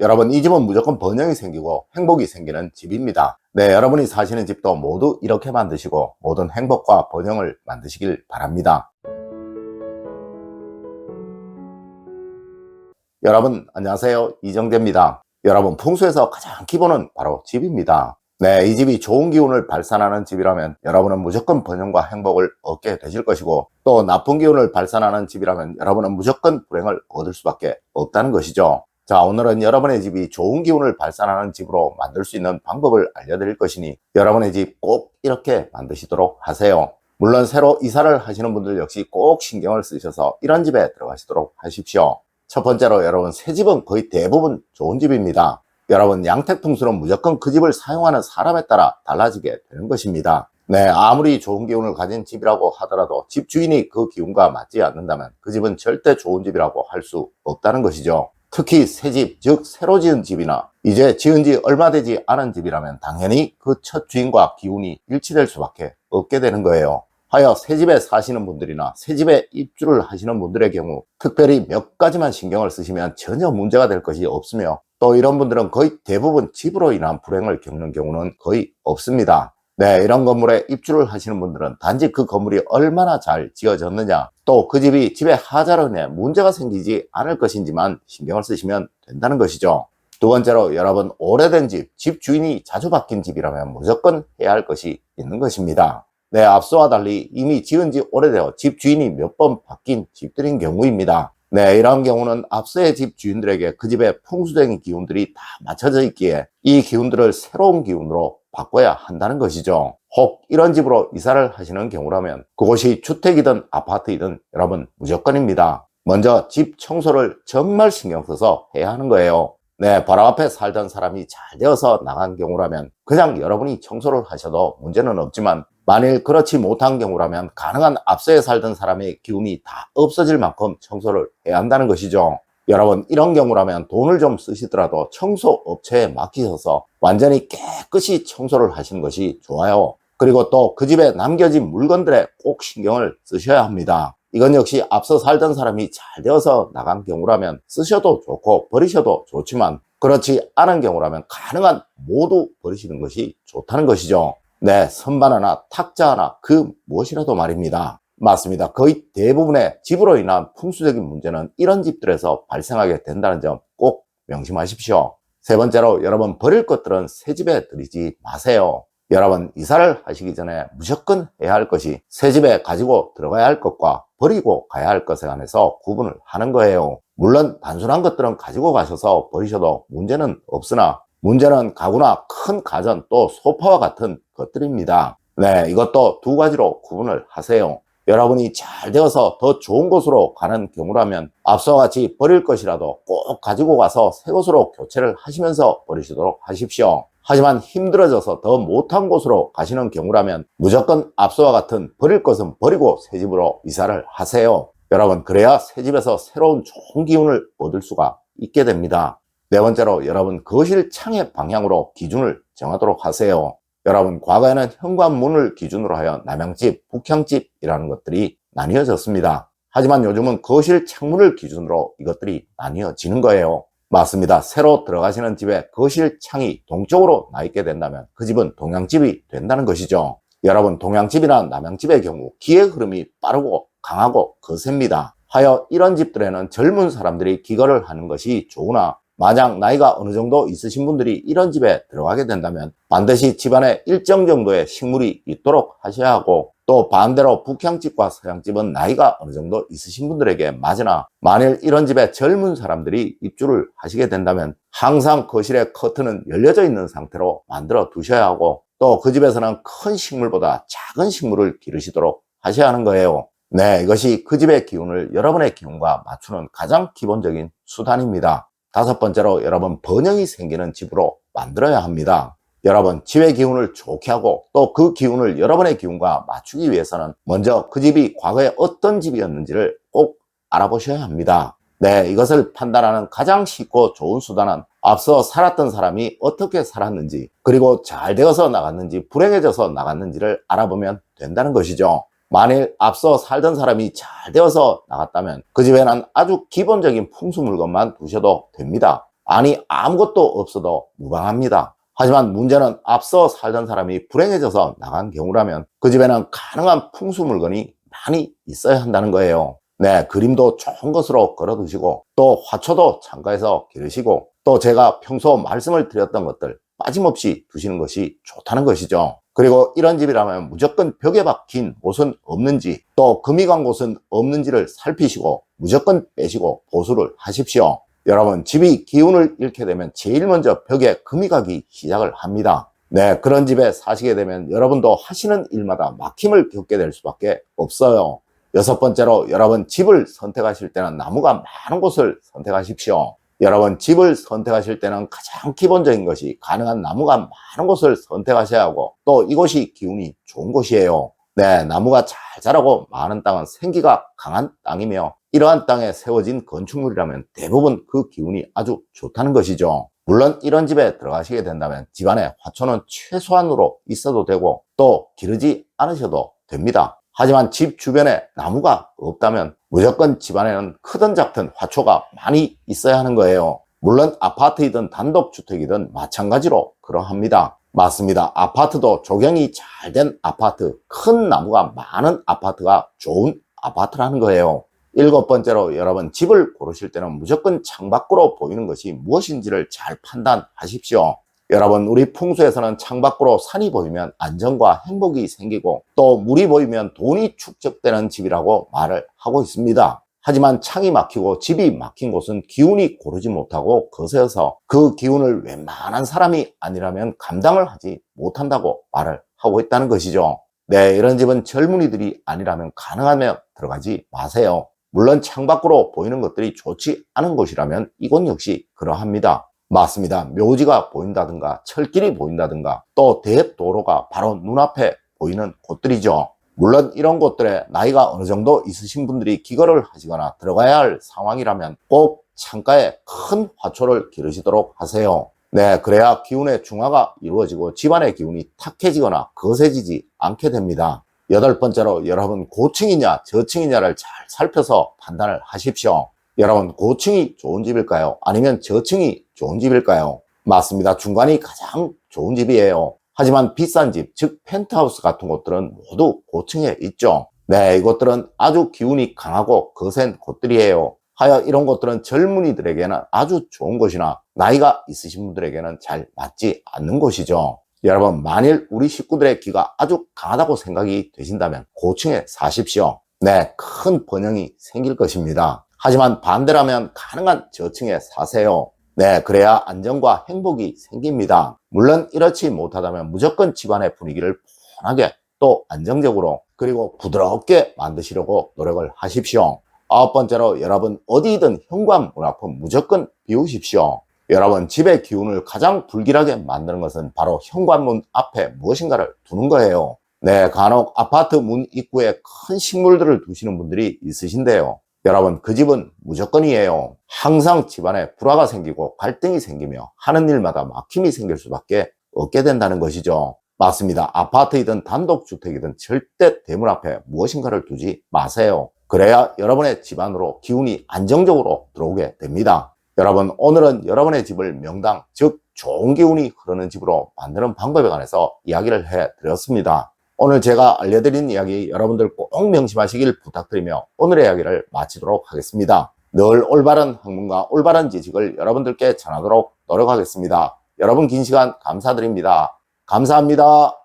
여러분, 이 집은 무조건 번영이 생기고 행복이 생기는 집입니다. 네, 여러분이 사시는 집도 모두 이렇게 만드시고 모든 행복과 번영을 만드시길 바랍니다. 여러분 안녕하세요, 이정재입니다. 여러분, 풍수에서 가장 기본은 바로 집입니다. 네, 이 집이 좋은 기운을 발산하는 집이라면 여러분은 무조건 번영과 행복을 얻게 되실 것이고, 또 나쁜 기운을 발산하는 집이라면 여러분은 무조건 불행을 얻을 수밖에 없다는 것이죠. 자, 오늘은 여러분의 집이 좋은 기운을 발산하는 집으로 만들 수 있는 방법을 알려드릴 것이니 여러분의 집 꼭 이렇게 만드시도록 하세요. 물론 새로 이사를 하시는 분들 역시 꼭 신경을 쓰셔서 이런 집에 들어가시도록 하십시오. 첫 번째로, 여러분, 새 집은 거의 대부분 좋은 집입니다. 여러분, 양택풍수는 무조건 그 집을 사용하는 사람에 따라 달라지게 되는 것입니다. 네, 아무리 좋은 기운을 가진 집이라고 하더라도 집 주인이 그 기운과 맞지 않는다면 그 집은 절대 좋은 집이라고 할 수 없다는 것이죠. 특히 새 집, 즉 새로 지은 집이나 이제 지은 지 얼마 되지 않은 집이라면 당연히 그 첫 주인과 기운이 일치될 수밖에 없게 되는 거예요. 하여 새 집에 사시는 분들이나 새 집에 입주를 하시는 분들의 경우 특별히 몇 가지만 신경을 쓰시면 전혀 문제가 될 것이 없으며, 또 이런 분들은 거의 대부분 집으로 인한 불행을 겪는 경우는 거의 없습니다. 네, 이런 건물에 입주를 하시는 분들은 단지 그 건물이 얼마나 잘 지어졌느냐, 또 그 집이 집에 하자로 인해 문제가 생기지 않을 것인지만 신경을 쓰시면 된다는 것이죠. 두 번째로, 여러분, 오래된 집, 집 주인이 자주 바뀐 집이라면 무조건 해야 할 것이 있는 것입니다. 네, 앞서와 달리 이미 지은 지 오래되어 집 주인이 몇 번 바뀐 집들인 경우입니다. 네, 이런 경우는 앞서의 집 주인들에게 그 집의 풍수적인 기운들이 다 맞춰져 있기에 이 기운들을 새로운 기운으로 바꿔야 한다는 것이죠. 혹 이런 집으로 이사를 하시는 경우라면 그곳이 주택이든 아파트이든 여러분 무조건입니다. 먼저 집 청소를 정말 신경 써서 해야 하는 거예요. 네, 바로 앞에 살던 사람이 잘 되어서 나간 경우라면 그냥 여러분이 청소를 하셔도 문제는 없지만, 만일 그렇지 못한 경우라면 가능한 앞서에 살던 사람의 기운이 다 없어질 만큼 청소를 해야 한다는 것이죠. 여러분, 이런 경우라면 돈을 좀 쓰시더라도 청소업체에 맡기셔서 완전히 깨끗이 청소를 하시는 것이 좋아요. 그리고 또 그 집에 남겨진 물건들에 꼭 신경을 쓰셔야 합니다. 이건 역시 앞서 살던 사람이 잘 되어서 나간 경우라면 쓰셔도 좋고 버리셔도 좋지만, 그렇지 않은 경우라면 가능한 모두 버리시는 것이 좋다는 것이죠. 네, 선반 하나, 탁자 하나, 그 무엇이라도 말입니다. 맞습니다. 거의 대부분의 집으로 인한 풍수적인 문제는 이런 집들에서 발생하게 된다는 점 꼭 명심하십시오. 세 번째로, 여러분, 버릴 것들은 새 집에 들이지 마세요. 여러분, 이사를 하시기 전에 무조건 해야 할 것이 새 집에 가지고 들어가야 할 것과 버리고 가야 할 것에 관해서 구분을 하는 거예요. 물론 단순한 것들은 가지고 가셔서 버리셔도 문제는 없으나, 문제는 가구나 큰 가전, 또 소파와 같은 것들입니다. 네, 이것도 두 가지로 구분을 하세요. 여러분이 잘 되어서 더 좋은 곳으로 가는 경우라면 앞서와 같이 버릴 것이라도 꼭 가지고 가서 새 곳으로 교체를 하시면서 버리시도록 하십시오. 하지만 힘들어져서 더 못한 곳으로 가시는 경우라면 무조건 앞서와 같은 버릴 것은 버리고 새 집으로 이사를 하세요. 여러분, 그래야 새 집에서 새로운 좋은 기운을 얻을 수가 있게 됩니다. 네 번째로, 여러분, 거실 창의 방향으로 기준을 정하도록 하세요. 여러분, 과거에는 현관문을 기준으로 하여 남향집, 북향집이라는 것들이 나뉘어졌습니다. 하지만 요즘은 거실 창문을 기준으로 이것들이 나뉘어지는 거예요. 맞습니다. 새로 들어가시는 집에 거실 창이 동쪽으로 나 있게 된다면 그 집은 동향집이 된다는 것이죠. 여러분, 동향집이나 남향집의 경우 기의 흐름이 빠르고 강하고 거셉니다. 하여 이런 집들에는 젊은 사람들이 기거를 하는 것이 좋으나, 만약 나이가 어느 정도 있으신 분들이 이런 집에 들어가게 된다면 반드시 집안에 일정 정도의 식물이 있도록 하셔야 하고, 또 반대로 북향집과 서향집은 나이가 어느 정도 있으신 분들에게 맞으나, 만일 이런 집에 젊은 사람들이 입주를 하시게 된다면 항상 거실의 커튼은 열려져 있는 상태로 만들어 두셔야 하고, 또 그 집에서는 큰 식물보다 작은 식물을 기르시도록 하셔야 하는 거예요. 네, 이것이 그 집의 기운을 여러분의 기운과 맞추는 가장 기본적인 수단입니다. 다섯 번째로, 여러분, 번영이 생기는 집으로 만들어야 합니다. 여러분, 집의 기운을 좋게 하고 또 그 기운을 여러분의 기운과 맞추기 위해서는 먼저 그 집이 과거에 어떤 집이었는지를 꼭 알아보셔야 합니다. 네, 이것을 판단하는 가장 쉽고 좋은 수단은 앞서 살았던 사람이 어떻게 살았는지, 그리고 잘 되어서 나갔는지 불행해져서 나갔는지를 알아보면 된다는 것이죠. 만일 앞서 살던 사람이 잘 되어서 나갔다면 그 집에는 아주 기본적인 풍수 물건만 두셔도 됩니다. 아니 아무것도 없어도 무방합니다. 하지만 문제는 앞서 살던 사람이 불행해져서 나간 경우라면 그 집에는 가능한 풍수 물건이 많이 있어야 한다는 거예요. 네, 그림도 좋은 것으로 걸어 두시고 또 화초도 창가에서 기르시고 또 제가 평소 말씀을 드렸던 것들 빠짐없이 두시는 것이 좋다는 것이죠. 그리고 이런 집이라면 무조건 벽에 박힌 옷은 없는지 또 금이 간 곳은 없는지를 살피시고 무조건 빼시고 보수를 하십시오. 여러분, 집이 기운을 잃게 되면 제일 먼저 벽에 금이 가기 시작을 합니다. 네, 그런 집에 사시게 되면 여러분도 하시는 일마다 막힘을 겪게 될 수밖에 없어요. 여섯 번째로, 여러분 집을 선택하실 때는 나무가 많은 곳을 선택하십시오. 여러분 집을 선택하실 때는 가장 기본적인 것이 가능한 나무가 많은 곳을 선택하셔야 하고 또 이곳이 기운이 좋은 곳이에요. 네, 나무가 잘 자라고 많은 땅은 생기가 강한 땅이며 이러한 땅에 세워진 건축물이라면 대부분 그 기운이 아주 좋다는 것이죠. 물론 이런 집에 들어가시게 된다면 집안에 화초는 최소한으로 있어도 되고 또 기르지 않으셔도 됩니다. 하지만 집 주변에 나무가 없다면 무조건 집안에는 크든 작든 화초가 많이 있어야 하는 거예요. 물론 아파트이든 단독주택이든 마찬가지로 그러합니다. 맞습니다. 아파트도 조경이 잘 된 아파트, 큰 나무가 많은 아파트가 좋은 아파트라는 거예요. 일곱 번째로, 여러분 집을 고르실 때는 무조건 창밖으로 보이는 것이 무엇인지를 잘 판단하십시오. 여러분, 우리 풍수에서는 창밖으로 산이 보이면 안정과 행복이 생기고 또 물이 보이면 돈이 축적되는 집이라고 말을 하고 있습니다. 하지만 창이 막히고 집이 막힌 곳은 기운이 고르지 못하고 거세어서 그 기운을 웬만한 사람이 아니라면 감당을 하지 못한다고 말을 하고 있다는 것이죠. 네, 이런 집은 젊은이들이 아니라면 가능하면 들어가지 마세요. 물론 창밖으로 보이는 것들이 좋지 않은 곳이라면 이곳 역시 그러합니다. 맞습니다. 묘지가 보인다든가 철길이 보인다든가 또 대도로가 바로 눈앞에 보이는 곳들이죠. 물론 이런 곳들에 나이가 어느 정도 있으신 분들이 기거를 하시거나 들어가야 할 상황이라면 꼭 창가에 큰 화초를 기르시도록 하세요. 네, 그래야 기운의 중화가 이루어지고 집안의 기운이 탁해지거나 거세지지 않게 됩니다. 여덟 번째로, 여러분 고층이냐 저층이냐를 잘 살펴서 판단을 하십시오. 여러분, 고층이 좋은 집일까요? 아니면 저층이 좋은 집일까요? 맞습니다. 중간이 가장 좋은 집이에요. 하지만 비싼 집, 즉 펜트하우스 같은 곳들은 모두 고층에 있죠. 네, 이곳들은 아주 기운이 강하고 거센 곳들이에요. 하여 이런 곳들은 젊은이들에게는 아주 좋은 곳이나 나이가 있으신 분들에게는 잘 맞지 않는 곳이죠. 여러분, 만일 우리 식구들의 기가 아주 강하다고 생각이 되신다면 고층에 사십시오. 네, 큰 번영이 생길 것입니다. 하지만 반대라면 가능한 저층에 사세요. 네, 그래야 안정과 행복이 생깁니다. 물론 이렇지 못하다면 무조건 집안의 분위기를 편하게 또 안정적으로 그리고 부드럽게 만드시려고 노력을 하십시오. 아홉 번째로, 여러분 어디든 현관문 앞은 무조건 비우십시오. 여러분, 집의 기운을 가장 불길하게 만드는 것은 바로 현관문 앞에 무엇인가를 두는 거예요. 네, 간혹 아파트 문 입구에 큰 식물들을 두시는 분들이 있으신데요. 여러분, 그 집은 무조건이에요. 항상 집안에 불화가 생기고 갈등이 생기며 하는 일마다 막힘이 생길 수밖에 없게 된다는 것이죠. 맞습니다. 아파트이든 단독주택이든 절대 대문 앞에 무엇인가를 두지 마세요. 그래야 여러분의 집안으로 기운이 안정적으로 들어오게 됩니다. 여러분, 오늘은 여러분의 집을 명당, 즉 좋은 기운이 흐르는 집으로 만드는 방법에 관해서 이야기를 해드렸습니다. 오늘 제가 알려드린 이야기 여러분들 꼭 명심하시길 부탁드리며 오늘의 이야기를 마치도록 하겠습니다. 늘 올바른 학문과 올바른 지식을 여러분들께 전하도록 노력하겠습니다. 여러분 긴 시간 감사드립니다. 감사합니다.